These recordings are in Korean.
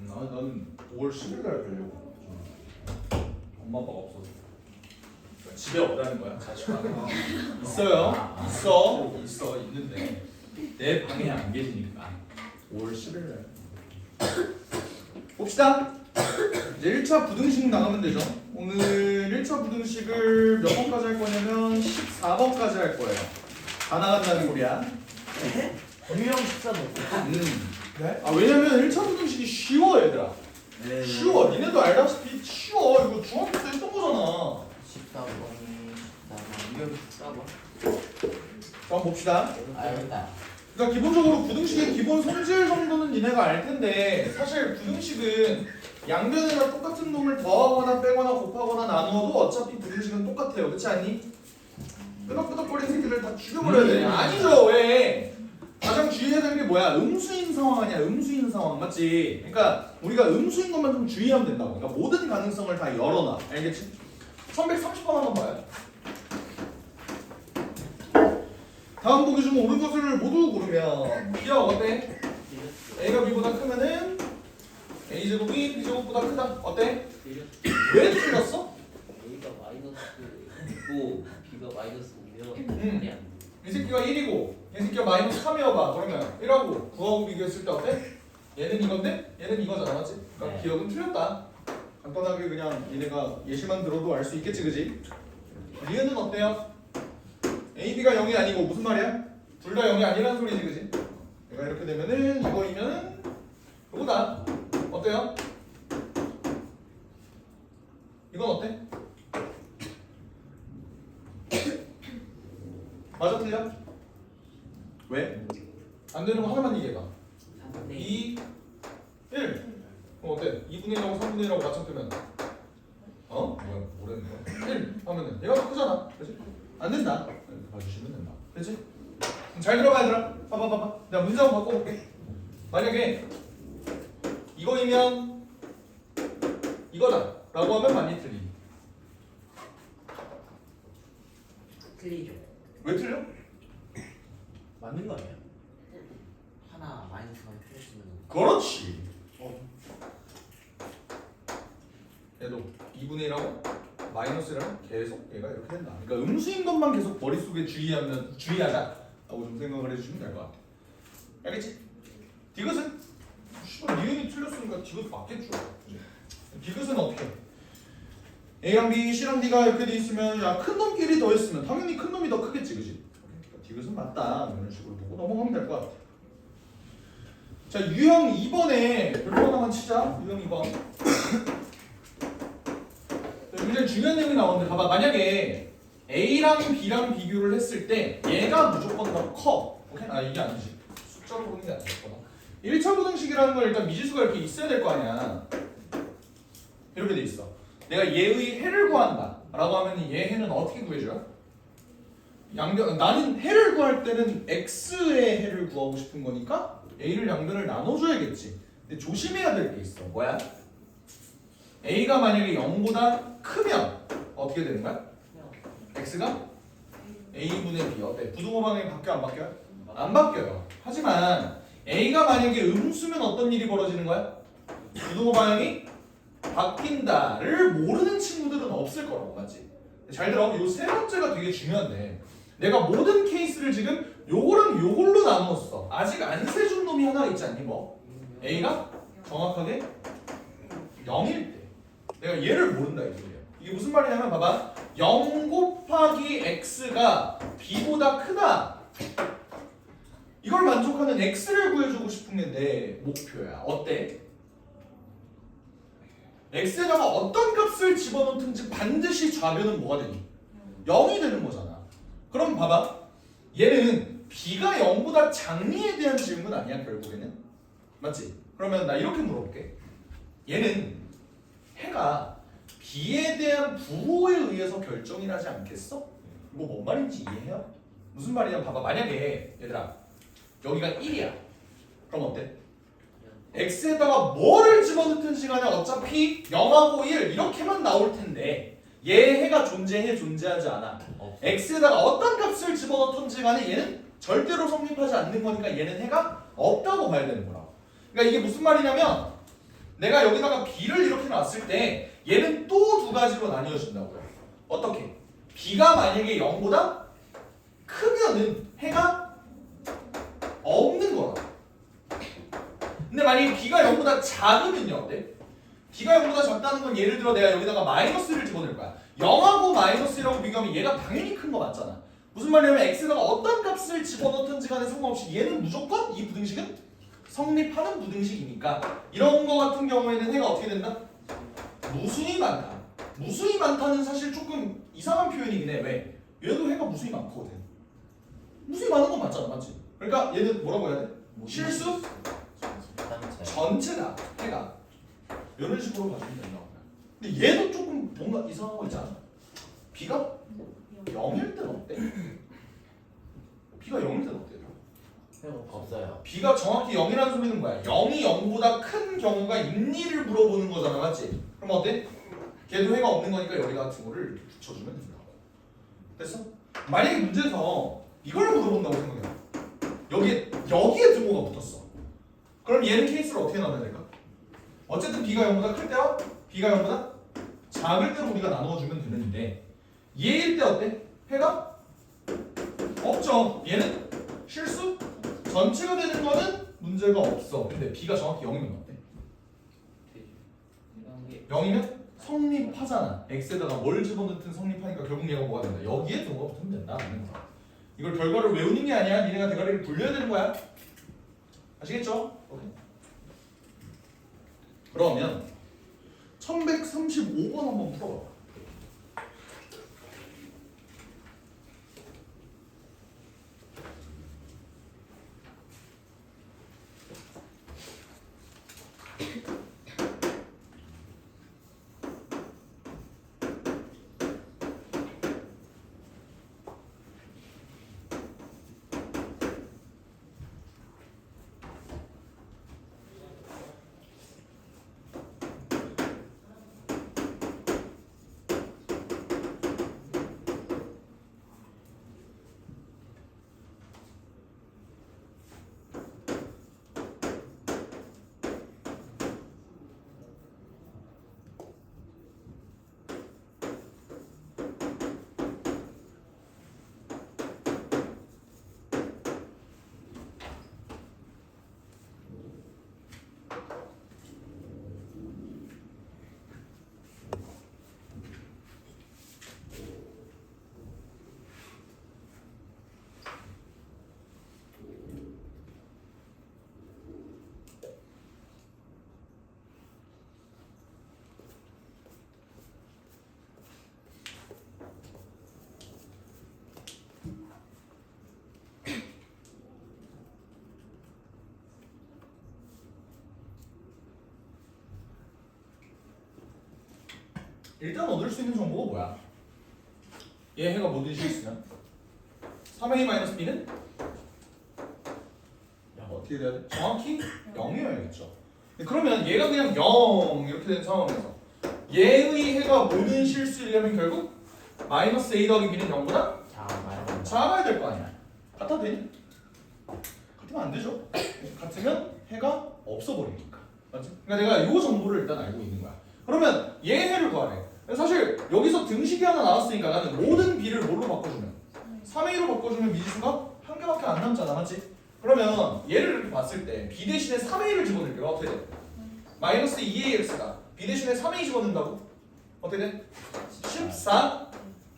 나는 5월 10일 날 가려고. 엄마 아빠가 없어서. 집에 없다는 거야. 자취방에. 있어요. 있어. 있는데 내 방에 안 계시니까 5월 10일 날. 봅시다. 이제 1차 부등식 나가면 되죠. 오늘 1차 부등식을 몇 번까지 할 거냐면 14번까지 할 거예요. 다 나간다는 소리야. 유형 14번. 네? 아 왜냐면 1차 부등식이 쉬워 얘들아. 네. 쉬워. 니네도 알다시피 쉬워. 이거 중학교 때 했던 거잖아. 14번이 유형 14번. 자, 한번 봅시다. 알겠다. 그러니까 기본적으로 부등식의 기본 성질 정도는 니네가 알 텐데 사실 부등식은 양변에다 똑같은 놈을 더하거나 빼거나 곱하거나 나누어도 어차피 부등식은 똑같아요. 그렇지 않니? 끄덕끄덕거리는 새끼들 다 죽여버려야 돼. 아니죠. 왜? 가장 주의해야 되는 게 뭐야? 음수인 상황 아니야? 음수인 상황 맞지? 그러니까 우리가 음수인 것만 좀 주의하면 된다고. 그러니까 모든 가능성을 다 열어놔. 알겠지? 1130번 한번 봐요. 다음 보기 중 옳은 것을 모두 고르면 B가 어때? A가 B보다 크면은 A제곱이 B제곱보다 크다. 어때? 왜 틀렸어? A가 마이너스고 B가 마이너스면 이 새끼가 1이고 이 새끼가 마이너스 3이어봐. 그러면 1하고 9하고 비교했을 때 어때? 얘는 이건데 얘는 이거잖아. 맞지? 그러니까 네. 기억은 틀렸다. 간단하게 그냥 얘네가 예시만 들어도 알 수 있겠지 그지? 리은은 어때요? A, B가 0이 아니고 무슨 말이야? 둘 다 0이 아니라는 소리지 그지? 얘가 이렇게 되면은 이거이면은 이거다. 어때요? 이건 어때? 맞아 틀려? 왜? 안 되는 거 하나만 얘기해봐. 3분의 2, 1. 그럼 어때? 2분의 1하고 3분의 1하고 맞춰뜨면 어? 뭐라는 거야? 1 하면은 얘가 더 크잖아. 그치? 안 된다. 봐주시면 된다. 그치? 그럼 잘 들어봐 얘들아. 봐봐. 내가 문제 한번 바꿔볼게. 만약에 이거이면 이거다 라고 하면 많이 틀리. 틀리죠. 왜 틀려? 맞는 거 아니야? 하나 마이너스만 틀렸으면 그렇지. 얘도 2분의 1하고 마이너스랑 계속 얘가 이렇게 된다. 그러니까 음수인 것만 계속 머릿속에 주의하자라고 좀 생각을 해주시면 될 것 같아. 알겠지? 디귿은? 씨발 니은이 틀렸으니까 디귿 맞겠죠. 디귿은 어떻게 해? A랑 B, C랑 D가 이렇게 돼 있으면 야 큰 놈끼리 더했으면 당연히 큰 놈이 더 크겠지 그지? 그러니까 디귿은 맞다 이런 식으로 보고 넘어가면 될 것 같아. 자 유형 2번에 별표 하나만 치자. 유형 2번. 굉장히 중요한 내용이 나오는데 봐봐. 만약에 A랑 B랑 비교를 했을 때 얘가 무조건 더 커. 오케이? 아 이게 아니지. 숫자로 보는 게 아니었구나. 1차 부등식이라는 건 일단 미지수가 이렇게 있어야 될 거 아니야. 이렇게 돼 있어. 내가 얘의 해를 구한다 라고 하면 얘 해는 어떻게 구해줘요? 양변 나는 해를 구할 때는 x의 해를 구하고 싶은 거니까 a를 양변을 나눠줘야겠지. 근데 조심해야 될 게 있어. 뭐야? a가 만약에 0보다 크면 어떻게 되는 거야? x가 a분의 b 어때? 부등호 방향이 바뀌어 안 바뀌어요? 안 바뀌어요. 하지만 a가 만약에 음수면 어떤 일이 벌어지는 거야? 부등호 방향이 바뀐다를 모르는 친구들은 없을 거라고. 맞지? 잘 들어. 요 세 번째가 되게 중요한데 내가 모든 케이스를 지금 요거랑 요걸로 나누었어. 아직 안 세준 놈이 하나 있지 않니? 뭐? A가 정확하게 0일 때 내가 얘를 모른다 이 소리야. 이게 무슨 말이냐면 봐봐. 0 곱하기 x가 b보다 크다. 이걸 만족하는 x를 구해주고 싶은 게 내 목표야. 어때? x에다가 어떤 값을 집어넣든지 반드시 좌변은 뭐가 되니? 0이 되는 거잖아. 그럼 봐봐. 얘는 b가 0보다 작니에 대한 질문 아니야 결국에는? 맞지? 그러면 나 이렇게 물어볼게. 얘는 해가 b에 대한 부호에 의해서 결정이 나지 않겠어? 이거 뭔 말인지 이해해요? 무슨 말이냐 봐봐. 만약에 얘들아 여기가 1이야. 그럼 어때? x에다가 뭐를 집어넣든지 간에 어차피 0하고 1 이렇게만 나올 텐데 얘 해가 존재해 존재하지 않아. x에다가 어떤 값을 집어넣든지 간에 얘는 절대로 성립하지 않는 거니까 얘는 해가 없다고 봐야 되는 거라고. 그러니까 이게 무슨 말이냐면 내가 여기다가 b를 이렇게 놨을 때 얘는 또 두 가지로 나뉘어진다고요. 어떻게? b가 만약에 0보다 크면은 해가 없는 거라. 근데 만약에 b가 0보다 작으면요 어때? b가 0보다 작다는 건 예를 들어 내가 여기다가 마이너스를 집어넣을 거야. 0하고 마이너스라고 비교하면 얘가 당연히 큰 거 맞잖아. 무슨 말이냐면 x에다가 어떤 값을 집어넣든지 간에 상관없이 얘는 무조건 이 부등식은 성립하는 부등식이니까 이런 거 같은 경우에는 해가 어떻게 된다? 무수히 많다. 무수히 많다는 사실 조금 이상한 표현이긴 해. 왜? 얘도 해가 무수히 많거든. 무수히 많은 건 맞잖아, 맞지? 그러니까 얘는 뭐라고 해야 돼? 실수 전체다. 해가 이런 식으로 가지면 된다고. 근데 얘도 조금 뭔가 이상한 거 있잖아. b가 0일 때는 어때? b가 0일 때는 어때? 없어요. b가 정확히 0이라는 소리는 뭐야? 0이 0보다 큰 경우가 있니를 물어보는 거잖아, 맞지? 그럼 어때? 걔도 해가 없는 거니까 여기다 등호를 붙여주면 된다고. 됐어? 만약에 문제에서 이걸 물어본다고 생각해. 여기에 등호가 붙었어. 그럼 얘는 케이스를 어떻게 나눠야 될까? 어쨌든 b가 0보다 클 때와 b가 0보다 작을 때로 우리가 나누어주면 되는데 얘일 때 어때? 해가 없죠. 얘는 실수 전체가 되는 거는 문제가 없어. 근데 b가 정확히 0이면 어때? 이런 게 0이면 성립하잖아. x에다가 뭘 집어넣든 성립하니까 결국 얘가 뭐가 된다? 여기에 등호가 붙으면 된다. 이걸 결과를 외우는 게 아니야. 니네가 대가리를 굴려야 되는 거야. 아시겠죠? 오케이. 그러면 1135번 한번 풀어봐. 일단 얻을 수 있는 정보가 뭐야? 얘 해가 모든 실수면 3a-b는 어떻게 돼야 돼? 정확히 0이어야겠죠. 그러면 얘가 그냥 0 이렇게 된 상황에서 얘의 해가 모든 실수이려면 결국 마이너스 a 더하기 b는 0보다 작아야 될 거 아니야. 같아도 되니? 같으면 안 되죠. 같으면 해가 없어버리니까. 맞지? 그러니까 내가 이 정보를 일단 알고 있는 거야. 그러면 얘 해를 구하래. 사실 여기서 등식이 하나 나왔으니까 나는 모든 b를 뭘로 바꿔주면 3a로 바꿔주면 미지수가 한 개밖에 안 남잖아, 맞지? 그러면 얘를 이렇게 봤을 때 b 대신에 3a를 집어넣을게요. 어떻게 돼? 마이너스 2ax가 b 대신에 3a 집어넣는다고? 어떻게 돼? 14a가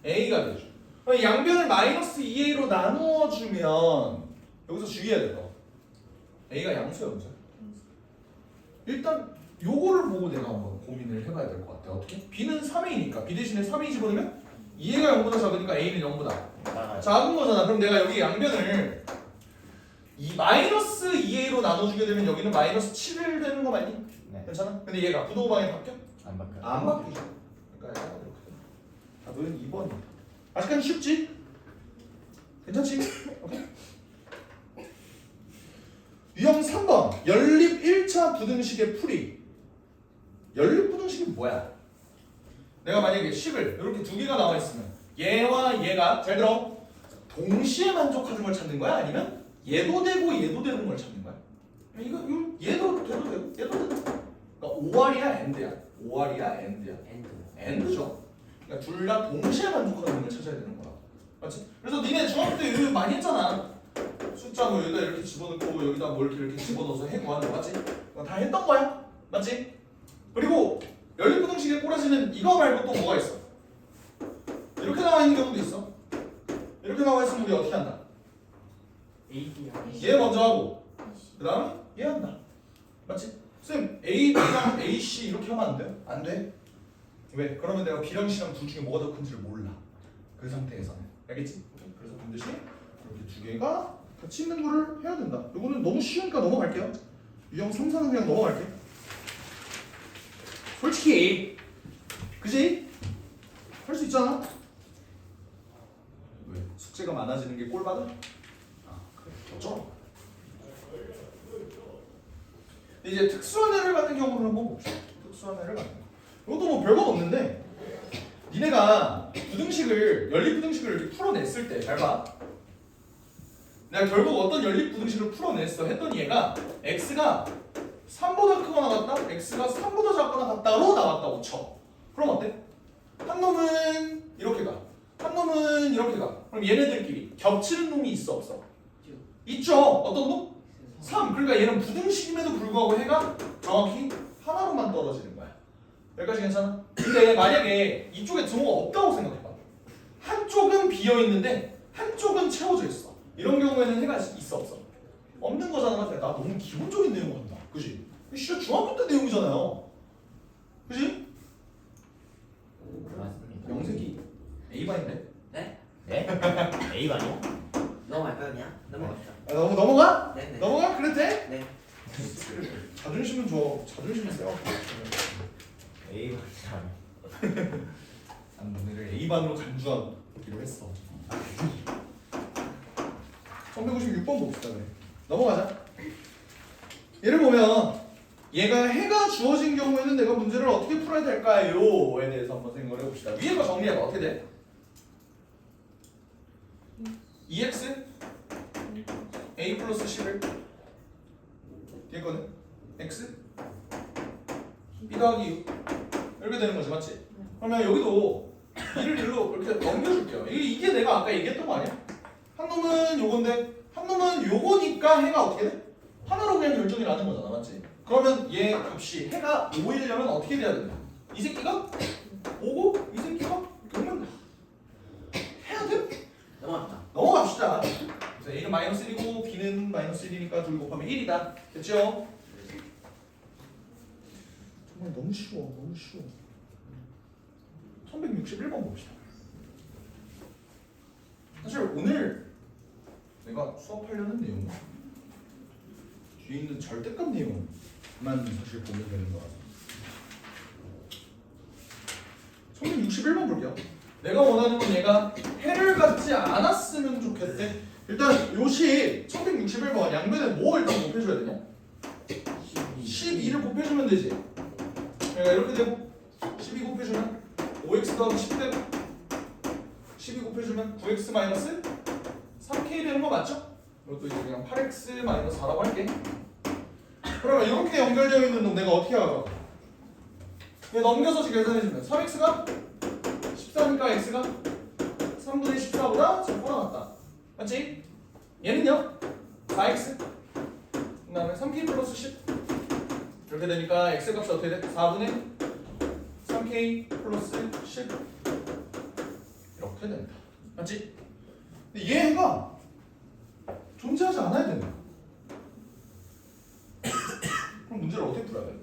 되죠. 그럼 양변을 마이너스 2a로 나누어주면 여기서 주의해야 될 거. a가 양수야, 문제. 일단 요거를 보고 내가 한번 고민을 해봐야 될 것 같아. 어떻게? b는 3a니까 b 대신에 3a 집어넣으면 2a가 0보다 작으니까 a는 0보다 작은 거잖아. 그럼 내가 여기 양변을 이 마이너스 2a로 나눠주게 되면 여기는 마이너스 7 되는 거 맞니? 네. 괜찮아? 근데 얘가 부동호 방향 바뀌어? 안 바뀌어요. 안 바뀌죠. 그러니까 얘가 이렇게 돼. 답은 2번이다. 아직까지 쉽지? 괜찮지? 오케이? 유형 3번 연립 1차 부등식의 풀이. 연립 부등식이 뭐야? 내가 만약에 식을 이렇게 두 개가 나와 있으면 얘와 얘가 잘 들어 동시에 만족하는 걸 찾는 거야? 아니면 얘도 되고 얘도 되는 걸 찾는 거야? 이거 얘도 되고 얘도 되고. 그러니까 OR이야 AND야? OR이야 AND야? 엔드. AND죠. 그러니까 둘 다 동시에 만족하는 걸 찾아야 되는 거야. 맞지? 그래서 니네 중학교 때 이거 많이 했잖아. 숫자 뭐 여기다 이렇게 집어넣고 여기다 뭐 이렇게 집어넣어서 해 구하는 거 맞지? 그거 다 했던 거야. 맞지? 그리고 연립부등식의 꼬라지는 이거 말고 또 뭐가 있어? 이렇게 나와 있는 경우도 있어. 이렇게 나와 있으면 우리 어떻게 한다? 얘 먼저 하고 그 다음에 얘 한다. 맞지? 쌤 A, B랑 A, C 이렇게 하면 안 돼? 안 돼? 왜? 그러면 내가 B랑 C랑 둘 중에 뭐가 더 큰지를 몰라. 그 상태에서는. 알겠지? 그래서 반드시 이렇게 두 개가 같이 있는 거를 해야 된다. 이거는 너무 쉬우니까 넘어갈게요. 유형 3, 4는 그냥 넘어갈게. 솔직히 그지? 할 수 있잖아. 왜? 숙제가 많아지는 게 꼴받아? 아 그래 어쩌? 이제 특수한 애를 받는 경우를 한번 봅시다. 특수한 애를 받는 거. 이것도 뭐 별거 없는데 니네가 부등식을 연립부등식을 이렇게 풀어냈을 때 잘 봐. 내가 결국 어떤 연립부등식을 풀어냈어 했더니 얘가 x가 3보다 크거나 같다, x가 3보다 작거나 같다로 나왔다고 쳐. 그럼 어때? 한 놈은 이렇게 가, 한 놈은 이렇게 가. 그럼 얘네들끼리 겹치는 놈이 있어 없어? 있죠. 어떤 놈? 3. 그러니까 얘는 부등식임에도 불구하고 해가 정확히 하나로만 떨어지는 거야. 여기까지 괜찮아? 근데 만약에 이쪽에 등호가 없다고 생각해봐. 한쪽은 비어있는데 한쪽은 채워져 있어. 이런 경우에는 해가 있어 없어? 없는 거잖아. 나 너무 기본적인 내용 같다. 그지? 진짜 중학교 때 내용이잖아요. 그지? 맞습니다. 영색이 A반인데? 네? 네? A반이요? 넘어갈까요 그냥? 넘어갑시다. 넘어가? 네네. 넘어가? 그래 돼? 네. 자존심은 좋아. 자존심은 세워. A반이요. 난 너네를 A반으로 간주하기로 했어. 1156번 봅시다. 그래. 넘어가자. 예를 보면 얘가 해가 주어진 경우에는 내가 문제를 어떻게 풀어야 될까요?에 대해서 한번 생각을 해봅시다. 위에 거 정리해봐. 어떻게 돼? 2x a 플러스 11 뒤에 거는 x b 더하기 6 이렇게 되는 거지. 맞지? 그러면 여기도 1을 1로 이렇게 넘겨줄게요. 이게 내가 아까 얘기했던 거 아니야? 한 놈은 요건데 한 놈은 요거니까 해가 어떻게 돼? 하나로 그냥 결정이 나는 거잖아. 맞지? 그러면 얘 값이 해가 5이려면 어떻게 돼야 된다? 이 새끼가 5고 이 새끼가 그러면 해야 돼? 넘어갑시다. 넘어갑시다. 그래서 A는 마이너스 1이고 B는 마이너스 1이니까 둘 곱하면 1이다. 됐죠? 정말 너무 쉬워. 너무 쉬워. 1161번 봅시다. 사실 오늘 내가 수업하려는 내용은 뒤에 있는 절대값 내용만 사실 보면 되는 거라서 1161번 볼게요. 내가 원하는 건 얘가 해를 갖지 않았으면 좋겠대. 일단 요식 1161번 양변에 뭐 일단 곱해줘야 되냐? 12를 곱해주면 되지. 그러니까 이렇게 되고 12 곱해주면 5x 더하기 10 되고 12 곱해주면 9x 마이너스 3k 되는 거 맞죠? 이것도 이제 그냥 8x 마이너스 4라고 할게. 그러면 이렇게 연결되어 있는 놈 내가 어떻게 알아? 그냥 넘겨서 계산해주면 3x가 14니까 x가 3분의 14보다 작거나 같다. 맞지? 얘는요? 4x 그 다음에 3k 플러스 10 이렇게 되니까 x 값이 어떻게 돼? 4분의 3k 플러스 10 이렇게 된다. 맞지? 근데 얘가 존재하지 않아야 된다. 그럼 문제를 어떻게 풀어야 돼?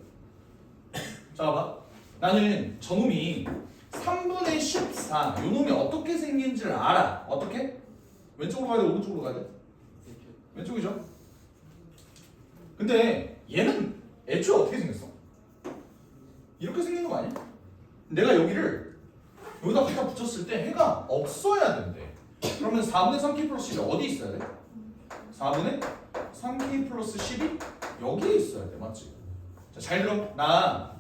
자 봐봐. 나는 저놈이 3분의 14 요놈이 어떻게 생긴지를 알아. 어떻게? 왼쪽으로 가야 돼? 오른쪽으로 가야 돼? 왼쪽이죠? 근데 얘는 애초에 어떻게 생겼어? 이렇게 생긴 거 아니야? 내가 여기를 여기다 갖다 붙였을 때 해가 없어야 된대. 그러면 4분의 3k 플러스 10이 어디 있어야 돼? 4분의 3k 플러스 10이 여기에 있어야 돼. 맞지? 자, 잘 들어. 나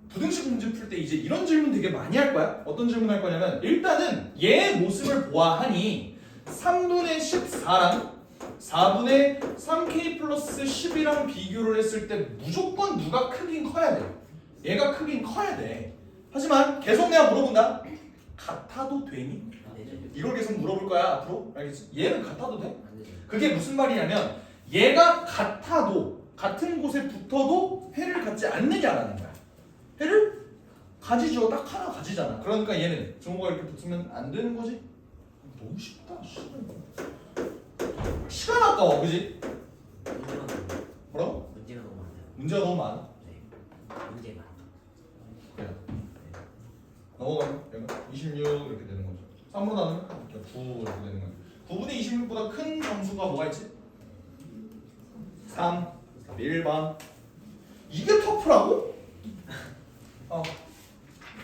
부등식 문제 풀 때 이제 이런 질문 되게 많이 할 거야. 어떤 질문 할 거냐면 일단은 얘 모습을 보아하니 3분의 14랑 4분의 3k 플러스 10이랑 비교를 했을 때 무조건 누가 크긴 커야 돼. 얘가 크긴 커야 돼. 하지만 계속 내가 물어본다. 같아도 되니? 안 되죠. 이걸 계속 물어볼 거야 앞으로. 알겠지? 얘는 같아도 돼? 안 되죠. 그게 무슨 말이냐면 얘가 같아도 같은 곳에 붙어도 해를 갖지 않느냐라는 거야. 해를 가지죠. 딱 하나 가지잖아. 그러니까 얘는 증오가 이렇게 붙으면 안 되는 거지? 너무 쉽다. 시간 아까워, 그지? 문제가 너무 뭐라고? 문제가 너무 많아요. 문제가 너무 많아. 네. 문제만. 그래. 넘어가면 얘가 26 이렇게 되는 거죠. 3으로 나누면 9 이렇게 되는 거야. 9분의 26보다 큰 정수가 뭐가 있지? 3, 1번. 이게 터프라고? 아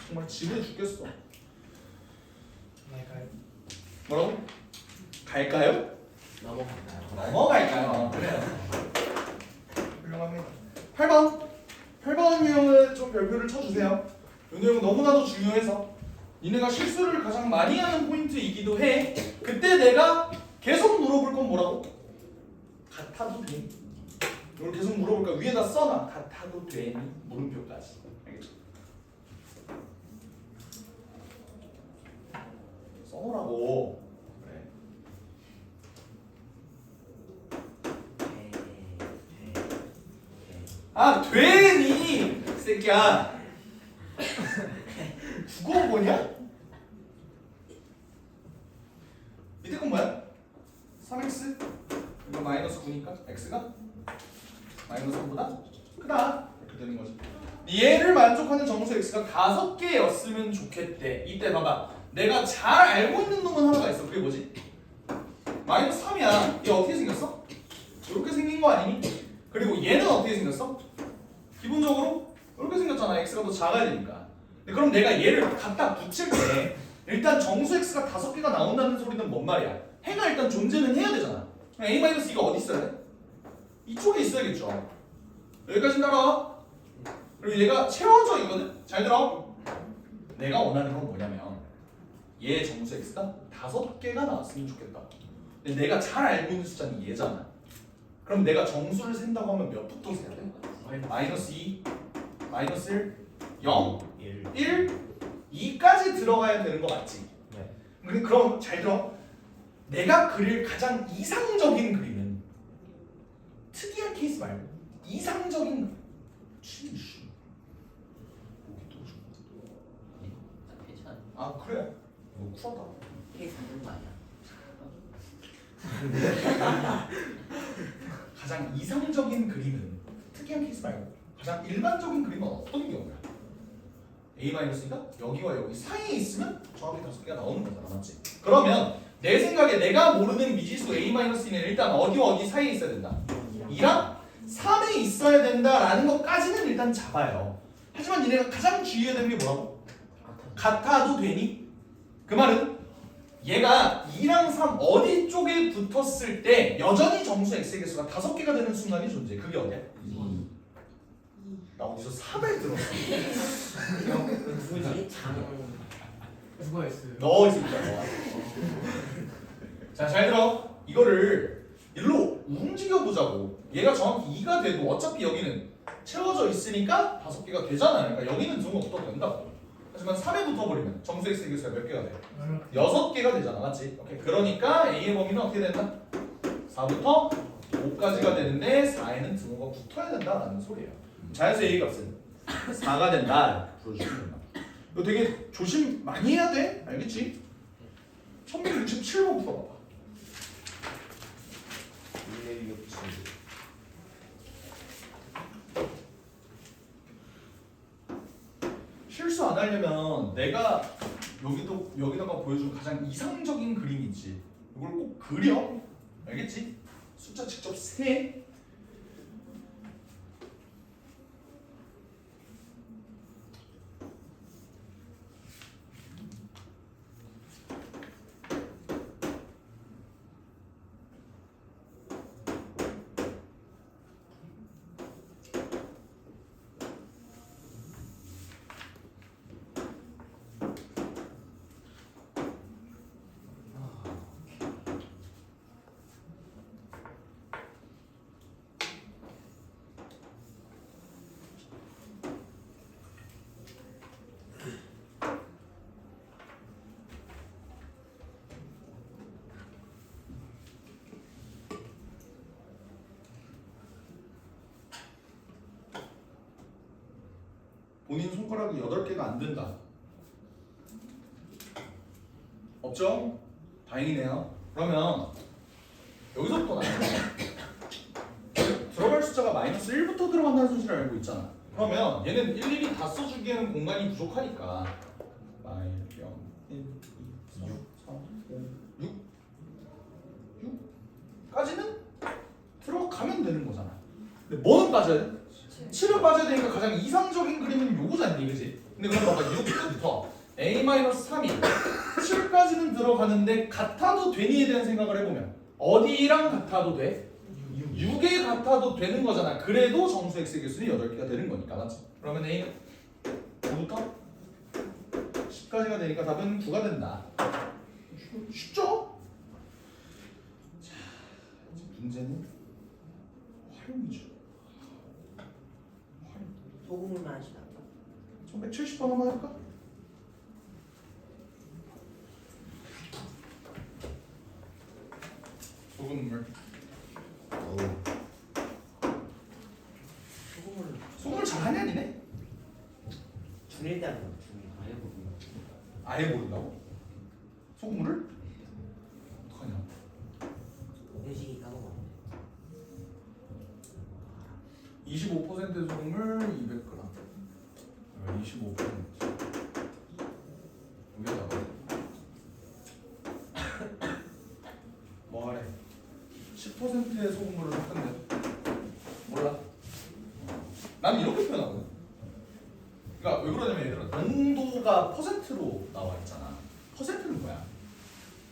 정말 지루해 죽겠어. 뭐라고? 갈까요? 넘어갈까요? 넘어갈까요? 그래요. 훌륭합니다. 8번 유형은 좀 별표를 쳐주세요. 이 내용은 너무나도 중요해서 니네가 실수를 가장 많이 하는 포인트이기도 해. 그때 내가 계속 물어볼 건 뭐라고? 같아도 되니? 이걸 계속 물어볼 거야. 위에다 써놔. 같아도 되니? 물음표까지. 알겠죠? 써놓으라고. 그래. 아 되니 새끼야. 국어 뭐냐? 밑에 건 뭐야? 3x 이거 마이너스 9니까 x가 마이너스 3보다 크다 이렇게 되는 거지. 얘를 만족하는 정수 x가 5개였으면 좋겠대. 이때 봐봐. 내가 잘 알고 있는 놈은 하나가 있어. 그게 뭐지? 마이너스 3이야. 얘 어떻게 생겼어? 이렇게 생긴 거 아니니? 그리고 얘는 어떻게 생겼어? 기본적으로 이렇게 생겼잖아. x가 더 작아야 되니까. 근데 그럼 내가 얘를 갖다 붙일 때 일단 정수 x가 5개가 나온다는 소리는 뭔 말이야? 해가 일단 존재는 해야 되잖아. a-2가 어디 있어야 돼? 이쪽에 있어야겠죠. 여기까지 따라와. 그리고 얘가 채워져 있거든? 잘 들어. 내가 원하는 건 뭐냐면 얘 정수 x가 5개가 나왔으면 좋겠다. 근데 내가 잘 알고 있는 숫자는 얘잖아. 그럼 내가 정수를 센다고 하면 몇부터 세야 돼? 마이너스 2, 마이너스 1, 0, 1, 2까지 들어가야 되는 거 맞지? 네. 그럼 잘 들어. 내가 그릴 가장 이상적인 그림은 특이한 케이스 말고 이상적인 진실. 괜찮아. 아 그래? 너 쿨하다. 케이스 만드는 거 아니야? 가장 이상적인 그림은 특이한 케이스 말고 가장 일반적인 그림은 어떤 경우야? a-가 여기와 여기 사이에 있으면 정확히 5개가 나오는 거잖아, 맞지? 그러면 내 생각에 내가 모르는 미지수 a-는 일단 어디와 어디 사이에 있어야 된다. 2랑 3에 있어야 된다라는 것까지는 일단 잡아요. 하지만 니네가 가장 주의해야 되는 게 뭐라고? 같아도 되니? 그 말은 얘가 2랑 3 어디 쪽에 붙었을 때 여전히 정수 x의 개수가 5개가 되는 순간이 존재해. 그게 어디야? 2. 나 어디서 3을 들었어. 누구지? 누가 했어요? 너 있을 거야. 자, 잘 들어. 이거를 일로 움직여 보자고. 얘가 정확히 2가 돼도 어차피 여기는 채워져 있으니까 5개가 되잖아. 그러니까 여기는 정도 붙어도 된다고. 하지만 3에 붙어버리면 정수 x의 개수가 몇 개가 돼? 6개가 되잖아, 맞지? 오케이. 그러니까 a의 범위는 어떻게 된다? 4부터 5까지가 되는데 4에는 등호가 붙어야 된다라는 소리예요. 자연수 a 값은 4가 된다. 불러주시면 된다. 이거 되게 조심 많이 해야 돼. 알겠지? 1167번 풀어봐봐. 실수 안 하려면 내가 여기다가 보여준 가장 이상적인 그림이지. 이걸 꼭 그려. 알겠지? 숫자 직접 세. 본인 손가락이 8개가 안 된다. 없죠? 다행이네요. 그러면 여기서부터 나요. 들어갈 숫자가 마이너스 1부터 들어간다는 사실을 알고 있잖아. 그러면 얘는 일일이 다 써주기에는 공간이 부족하니까 마이너스 0, 1, 2, 3, 4, 5, 6 까지는 들어가면 되는 거잖아. 근데 뭐는 빠져야 돼? 7은 빠져야 되니까 가장 이상적인 그림은 요거잖니, 그지? 근데 그럼 봐봐, 6부터 A-3이 7까지는 들어가는데 같아도 되니에 대한 생각을 해보면 어디랑 같아도 돼? 6에 같아도 되는 거잖아. 그래도 정수 x의 개수는 8개가 되는 거니까, 맞지? 그러면 A는 9부터 10까지가 되니까 답은 9가 된다. 쉽죠? 자, 이제 문제는 활용이죠. 활용. 소금물만 하시나? 170번 한번 해볼까? 소금물. 소금물 잘하냐 니네? 중1 때 하는 거 중1 아예 모르는 아예 모른다고? 소금물을? 어떡하냐? 회식이 까먹었네. 25% 소금물 200g. 25%. 여기다가 뭐하래? 10%의 소금물을 섞은데 몰라? 나는 이렇게 표현하거든. 그러니까 왜 그러냐면 얘들아, 농도가 퍼센트로 나와 있잖아. 퍼센트는 뭐야?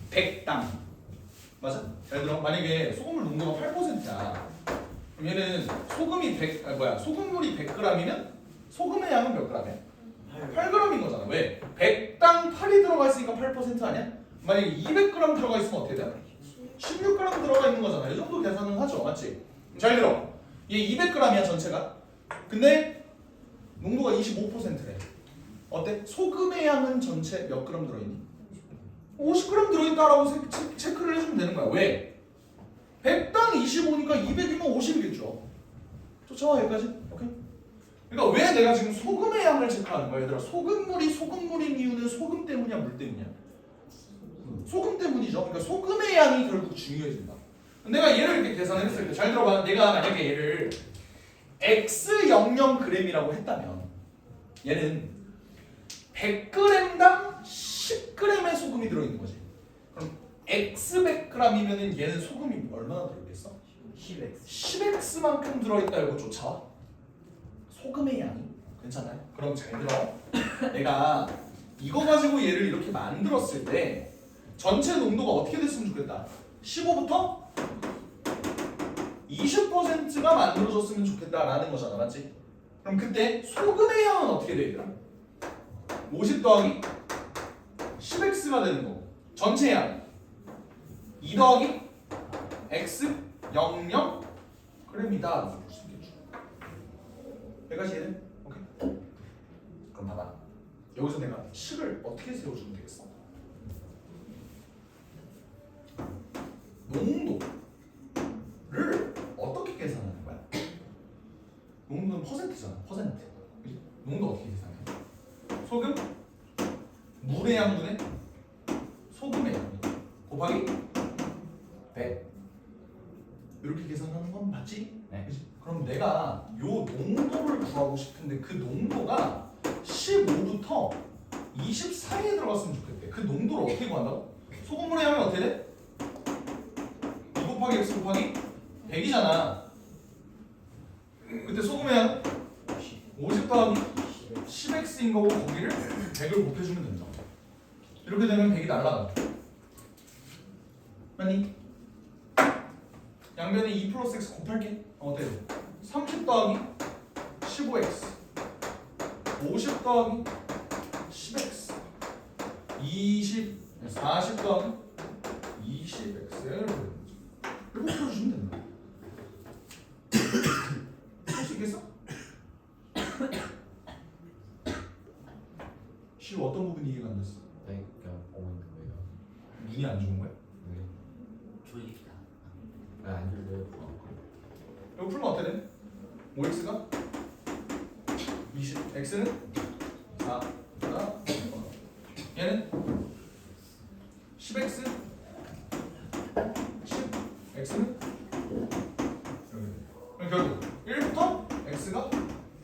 100당. 맞아? 예를 들어 만약에 소금물 농도가 8%야. 그럼 얘는 소금이 100, 소금물이 100g이면 소금의 양은 몇 g이야? 8g인 거잖아. 왜? 100당 8이 들어가 있으니까 8% 아니야? 만약에 200g 들어가 있으면 어떻게 돼? 16g 들어가 있는 거잖아. 이 정도 계산은 하죠. 맞지? 잘 들어. 얘 200g이야 전체가. 근데 농도가 25%래. 어때? 소금의 양은 전체 몇 그램 들어있니? 50g 들어있다라고 체크를 해주면 되는 거야. 왜? 100당 25니까 200이면 50이겠죠. 쫓아와 여기까지? 오케이? 그러니까 왜 내가 지금 소금의 양을 체크하는 거야? 얘들아, 소금물이 소금물인 이유는 소금 때문이야, 물 때문이야? 소금 때문이죠. 그러니까 소금의 양이 결국 중요해진다. 내가 얘를 이렇게 계산했을 때 잘 들어봐. 내가 만약에 얘를 X00g이라고 했다면 얘는 100g당 10g의 소금이 들어있는 거지. 그럼 X100g이면은 얘는 소금이 얼마나 들어있겠어? 10x 10X만큼 들어있다 이거 쫓아와. 소금의 양이 괜찮아요? 그럼 잘 들어. 내가 이거 가지고 얘를 이렇게 만들었을 때 전체 농도가 어떻게 됐으면 좋겠다. 15부터 20%가 만들어졌으면 좋겠다라는 거잖아, 맞지? 그럼 그때 소금의 양은 어떻게 되더라? 50 더하기 10x가 되는 거고 전체 양 2 더하기 x 00 g이다 볼 수 있겠죠. 여기까지 이해돼? 오케이. 그럼 봐봐. 여기서 내가 식을 어떻게 세워주면 되겠어? 농도를 어떻게 계산하는 거야? 농도는 퍼센트잖아. 퍼센트. 그치? 농도 어떻게 계산해? 소금 물의 양분의 소금의 양 곱하기 100 이렇게 계산하는 건 맞지? 네. 그치? 그럼 내가 요 농도를 구하고 싶은데 그 농도가 15부터 20 사이에 들어갔으면 좋겠대. 그 농도를 어떻게 구한다고? 소금물의 양이 어떻게 돼? 2 곱하기 x 곱하기 100이잖아. 그때 소금의 양 50 더하기 10x인 거고 거기를 100을 곱해주면 된다. 이렇게 되면 100이 날라가. 맞니? 양변에 2 플러스 x 곱할게. 어때요? 30 더하기 15x 50 더하기 10x 20 40 더하기 20x를 이렇게 풀어주시면 된다. 할 수 있겠어? 실 어떤 부분이 이해가 안 됐어? 네, 그냥 보고 있는 거예요. 눈이 안 좋은 거야? 네. 조립이다. 안 들려요. 이거 풀면 어떻게 돼? 5x가 20 x는 4 얘는 10x 10 x는 그럼 결국 1부터 x가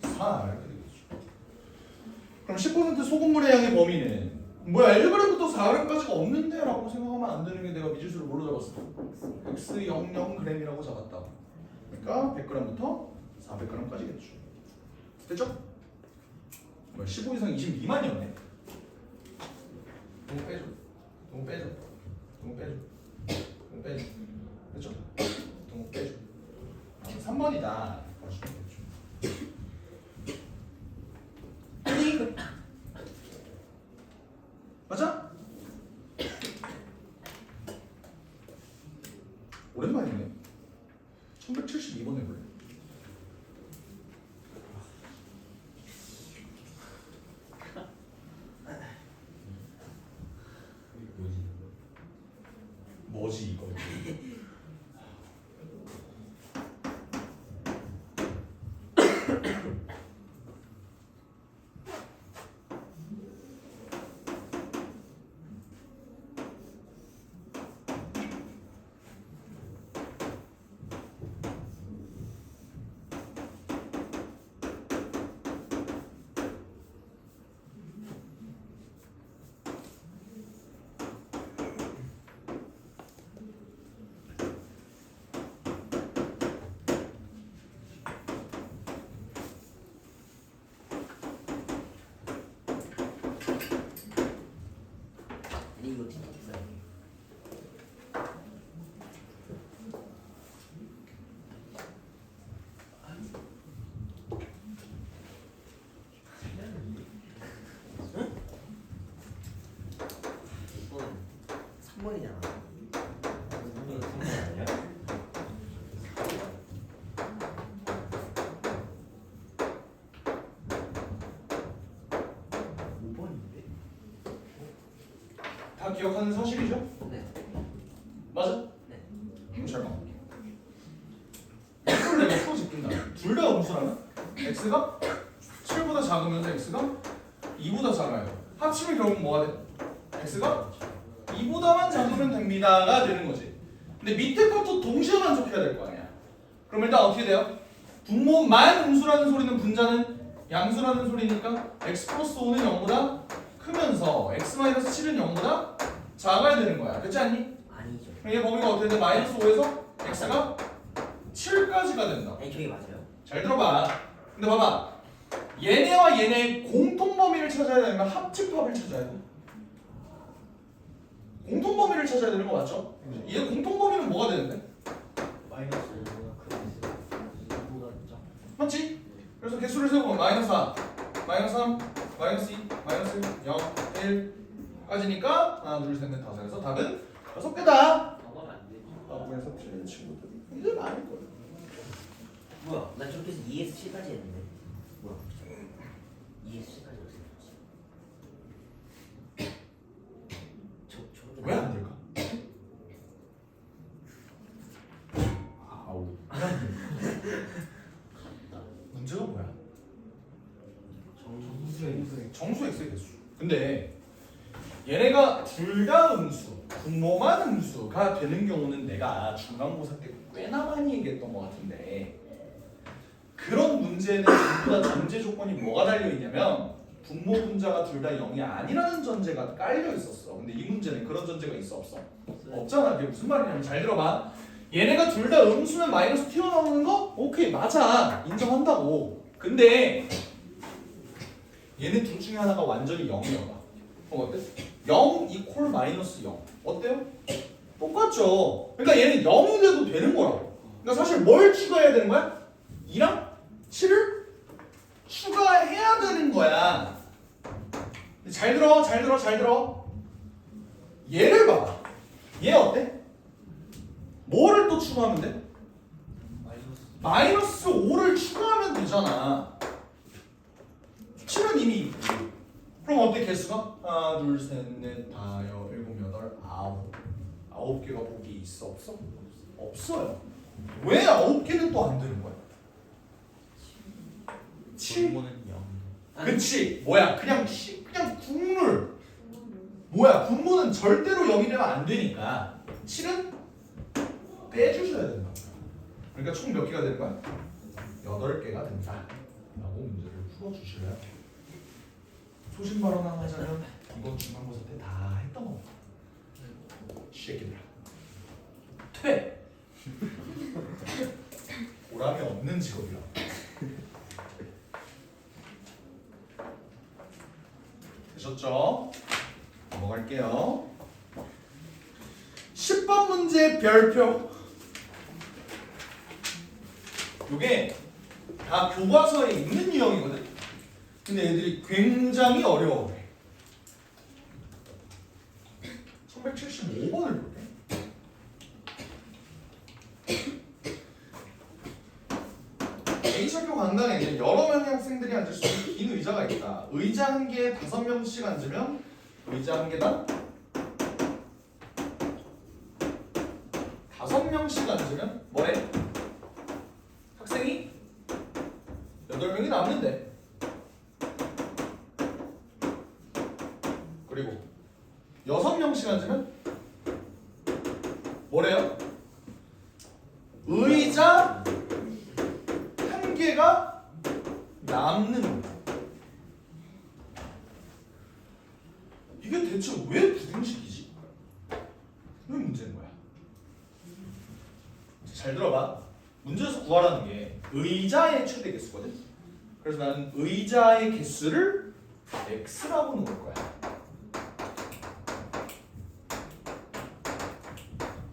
4 이렇게 되겠죠. 그럼 10% 소금물의 양의 범위는 뭐야 1g부터 4g까지가 없는데 라고 생각하면 안 되는 게 내가 미지수를 뭘로 잡았어? x 00g이라고 잡았다. 그러니까 100g부터 400g까지겠죠. 됐죠? 뭐야 15 이상 20 미만이었네. 너무 빼줘. 너무 빼줘. 너무 빼줘. 너무 빼줘. 됐죠? 너무 빼줘. 3번이다. 맞아? 오랜만이네. 1172번 해볼래. 뭐지 이거? 아니 이거 진짜 비싸요. 이건 3번이잖아. 이거 3번 아니야? 다 기억하는 사실이죠? 네. 맞아? 네. 잘 봐. 이걸 내가 풀어줄긴다. 둘 다 음수라면 x가 7보다 작으면서 x가 2보다 작아요. 합치면 결국 뭐가 돼? x가 2보다만 작으면 됩니다가 되는 거지. 근데 밑에 것도 동시에 만족해야 될 거 아니야. 그럼 일단 어떻게 돼요? 분모만 음수라는 소리는 분자는 양수라는 소리니까 x 플러스 5는 0보다 크면서 x 마이너스 7은 0보다 작아야 되는 거야. 그렇지 않니? 아니죠. 그럼 얘 범위가 어떻게 돼? 마이너스 5에서 x가 7까지가 된다. 아니 저게 맞아요. 잘 들어봐. 근데 봐봐. 얘네와 얘네의 공통 범위를 찾아야 되면 합집합을 찾아야 돼. 공통 범위를 찾아야 되는 거 맞죠? 얘 공통 범위는 뭐가 되는데? 마이너스 5가 크고 2보다 작. 맞지? 그래서 개수를 세우면 마이너스 4, 마이너스 3, 마이너스 2, 마이너스 0, 1까지니까 하나, 둘, 셋, 넷, 다섯 해서 답은 6개다. 나가면 안 되죠. 학부에서 틀린 친구들 이제 많을 거야. 뭐야? 나 저렇게 해서 2에서 7까지 했는데. 뭐야? 2에서 7까지 어떻게 했지? 저렇게 왜 안 될까? 아우. 문제가 뭐야? 정수 x의 개수. 근데 얘네가 둘 다 음수, 분모만 음수가 되는 경우는 내가 중간고사 때 꽤나 많이 얘기했던 것 같은데 그런 문제는 전부 다 전제 조건이 뭐가 달려 있냐면 분모 분자가 둘 다 0이 아니라는 전제가 깔려 있었어. 근데 이 문제는 그런 전제가 있어 없어? 없잖아. 그게 무슨 말이냐면 잘 들어봐. 얘네가 둘 다 음수면 마이너스 튀어나오는 거? 오케이 맞아. 인정한다고. 근데 얘네 둘 중에 하나가 완전히 0이어봐. 어때? 0 이퀄 마이너스 0 어때요? 똑같죠. 그러니까 얘는 0이 돼도 되는 거라고. 그러니까 사실 뭘 추가해야 되는 거야? 2랑 7을 추가해야 되는 거야. 근데 잘 들어, 잘 들어, 잘 들어. 얘를 봐봐. 얘 어때? 뭐를 또 추가하면 돼? 마이너스 5를 추가하면 되잖아. 7은 이미 있고. 그럼 어때 개수가? 하나, 둘, 셋, 넷, 다, 여, 일곱, 여덟, 아홉. 9개가 보기 있어 없어? 없어요. 왜 9개는 또 안 되는 거야? 7. 분모는 0. 그치? 뭐야? 그냥 국룰. 뭐야? 분모는 절대로 0이 되면 안 되니까 7은 빼주셔야 된다. 그러니까 총 몇 개가 되는 거야? 8개가 된다. 라고 문제를 풀어주시래요. 소신 발언 하자면 이번 중간고사 때 다 했던 겁니다. 새끼들아. 퇴! 보람이 없는 직업이라. 되셨죠? 넘어갈게요. 10번 문제 별표. 요게 다 교과서에 있는 유형이거든. 근데 애들이 굉장히 어려워해. 1175번을 볼게. A철교 강당에는 여러 명의 학생들이 앉을 수 있는 긴 의자가 있다. 의자 한 개에 5명씩 앉으면 의자 한 개당 5명씩 앉으면 뭐래? 학생이 8명이 남는데. 그리고 6명씩 앉으면 뭐래요? 의자 한 개가 남는. 이게 대체 왜 부등식이지? 왜 문제인 거야? 잘 들어봐. 문제에서 구하라는 게 의자의 최대 개수거든. 그래서 나는 의자의 개수를 x라고 놓을 거야.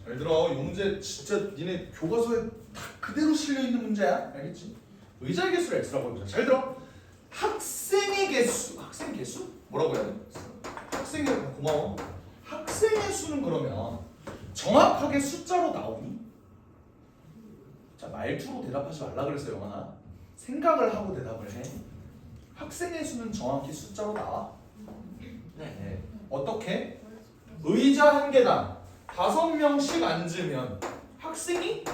잘 들어. 이 문제 진짜 니네 교과서에 다 그대로 실려 있는 문제야. 알겠지? 의자의 개수를 x라고 해보자. 잘 들어. 학생의 개수. 학생 개수? 뭐라고 해야 돼? 학생의 고마워. 학생의 수는 그러면 정확하게 숫자로 나오니? 자, 말투로 대답하지 말라 그랬어요, 영환아. 생각을 하고 대답을 해. 학생의 수는 정확히 숫자로 나와. 네. 어떻게? 의자 한 개당 5명씩 앉으면 학생이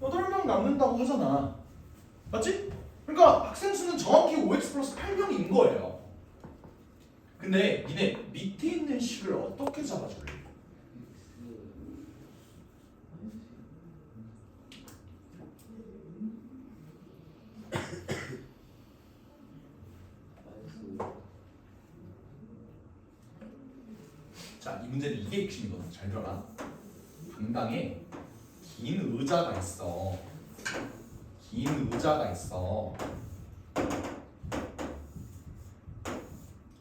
8명 남는다고 하잖아. 맞지? 그러니까 학생 수는 정확히 5x 플러스 8명인 거예요. 근데 니네 밑에 있는 식을 어떻게 잡아줄래? 자, 이 문제는 이게 핵심이거든. 잘 들어라. 강당에 긴 의자가 있어. 긴 의자가 있어.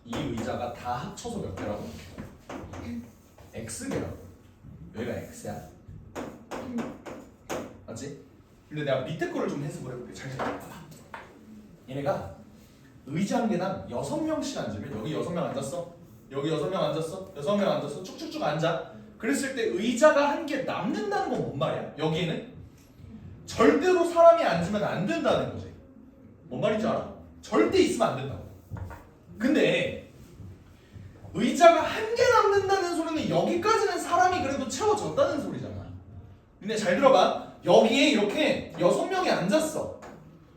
이 의자가 다 합쳐서 몇 개라고? X개라고. 여기가 X야. 맞지? 근데 내가 밑에 거를 좀 해석을 해볼게. 잘 봐봐. 얘네가 의자 한 개당 6명씩 앉으면 여기 6명 앉았어. 여기 6명 앉았어. 6명 앉았어. 쭉쭉쭉 앉아. 그랬을 때 의자가 한 개 남는다는 건 뭔 말이야? 여기에는 절대로 사람이 앉으면 안 된다는 거지. 뭔 말인지 알아? 절대 있으면 안 된다고. 근데 의자가 한 개 남는다는 소리는 여기까지는 사람이 그래도 채워졌다는 소리잖아. 근데 잘 들어봐. 여기에 이렇게 6명이 앉았어.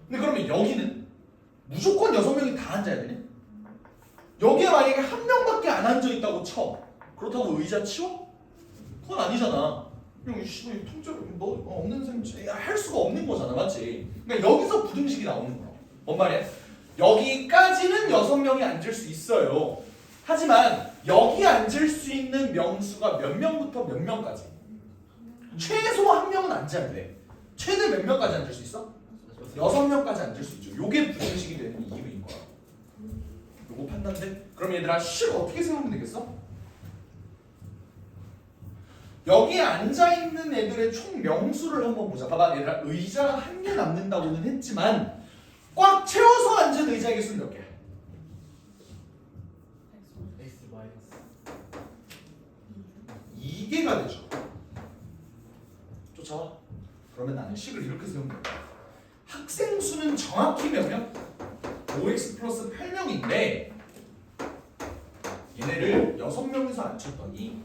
근데 그러면 여기는 무조건 6명이 다 앉아야 되네? 여기에 만약에 한 명밖에 안 앉아있다고 쳐. 그렇다고 의자 치워? 그건 아니잖아. 그냥 이 통째로 너 없는 셈 할 수가 없는 거잖아. 맞지? 그러니까 여기서 부등식이 나오는 거야. 뭔 말이야? 여기까지는 6명이 앉을 수 있어요. 하지만 여기 앉을 수 있는 명수가 몇 명부터 몇 명까지? 최소 한 명은 앉아야 돼. 최대 몇 명까지 앉을 수 있어? 6명까지 앉을 수 있죠. 요게 부등식이 되는 이유인 거야. 요거 판단돼? 그럼 얘들아 식 어떻게 세우면 되겠어? 여기에 앉아있는 애들의 총 명수를 한번 보자. 봐봐 얘들아, 의자가 한 개 남는다고는 했지만 꽉 채워서 앉은 의자의 개수는 몇 개야? X 마이너스 2개가 되죠. 쫓아와. 그러면 나는 식을 이렇게 세우면 돼. 학생 수는 정확히 몇 명? 5x 플러스 8명인데 얘네를 6명에서 앉혔더니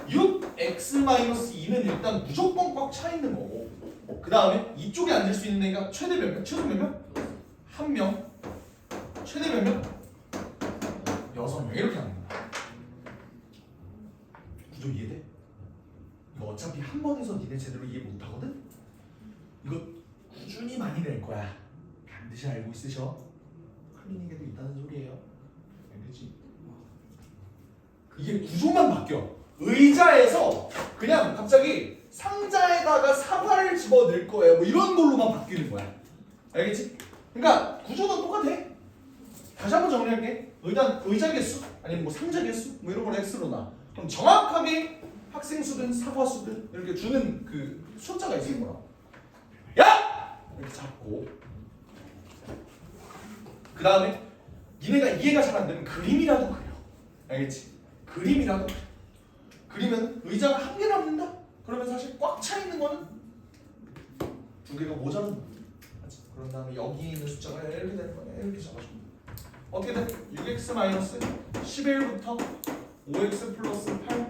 6x-2는 일단 무조건 꽉 차 있는 거고, 그 다음에 이쪽에 앉을 수 있는 애가 최대 몇 명? 최소 몇 명? 1명. 최대 몇 명? 6명 이렇게 하는 거야. 구조 이해돼? 이거 어차피 한 번에서 니네 제대로 이해 못하거든? 이거 꾸준히 많이 낼 거야. 반드시 알고 있으셔. 클리닉에도 있다는 소리예요. 알겠지? 이게 구조만 바뀌어. 의자에서 그냥 갑자기 상자에다가 사과를 집어넣을 거예요. 뭐 이런 걸로만 바뀌는 거야. 알겠지? 그러니까 구조는 똑같아. 다시 한번 정리할게. 일단 의자 개수 아니면 뭐 상자 개수 뭐 이런 걸 x로 놔. 그럼 정확하게 학생 수든 사과 수든 이렇게 주는 그 숫자가 있을 거라. 야! 이렇게 잡고 그 다음에 니네가 이해가 잘 안 되면 그림이라도 그려. 알겠지? 그림이라도 그려. 그리면 의자가 한 개 남는다? 그러면 사실 꽉 차 있는 거는 두 개가 모자란다. 맞지? 그런 다음에 여기 있는 숫자가 이렇게 되는 거야. 이렇게 잡아주면 돼. 어떻게 돼? 6x 마이너스 11부터 5x 플러스 8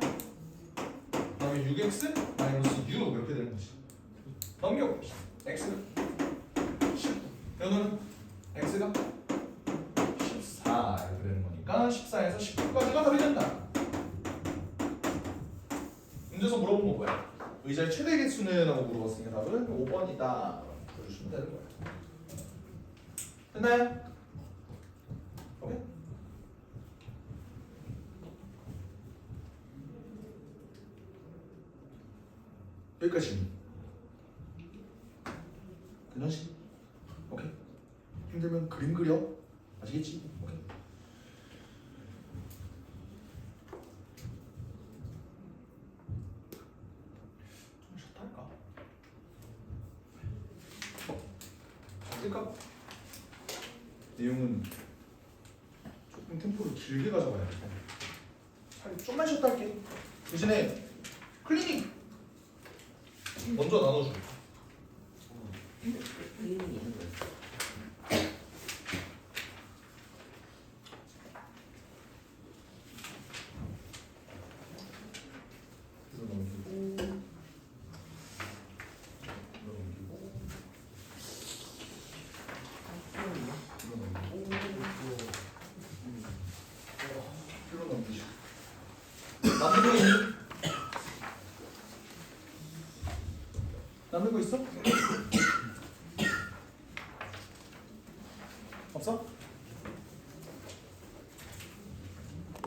그다음에 6x 마이너스 6 이렇게 되는 거지. 넘겨봅시다. x가 10 여기는 x가 14 이렇게 되는 거니까 14에서 19까지가 답이 된다. 문제에서 물어본 거 뭐야? 의자의 최대 개수는? 라고 물어봤으니까 답은 5번이다 보여주시면 되는 거야. 됐나요? 오케이? 여기까지. 괜찮지? 오케이? 힘들면 그림 그려. 아시겠지? 오케이. 좀 쉬었다 할까? 잠들까? 내용은 조금 템포를 길게 가져가야 돼. 차라리 좀만 쉬었다 할게. 대신에 클리닉 먼저 나눠줘. 클리닉이 있는 거야. 이거 넘기고 이거 넘기고 이거 넘기고 이거 넘기죠. 남는 거 있니? 남는 거 있어? 없어?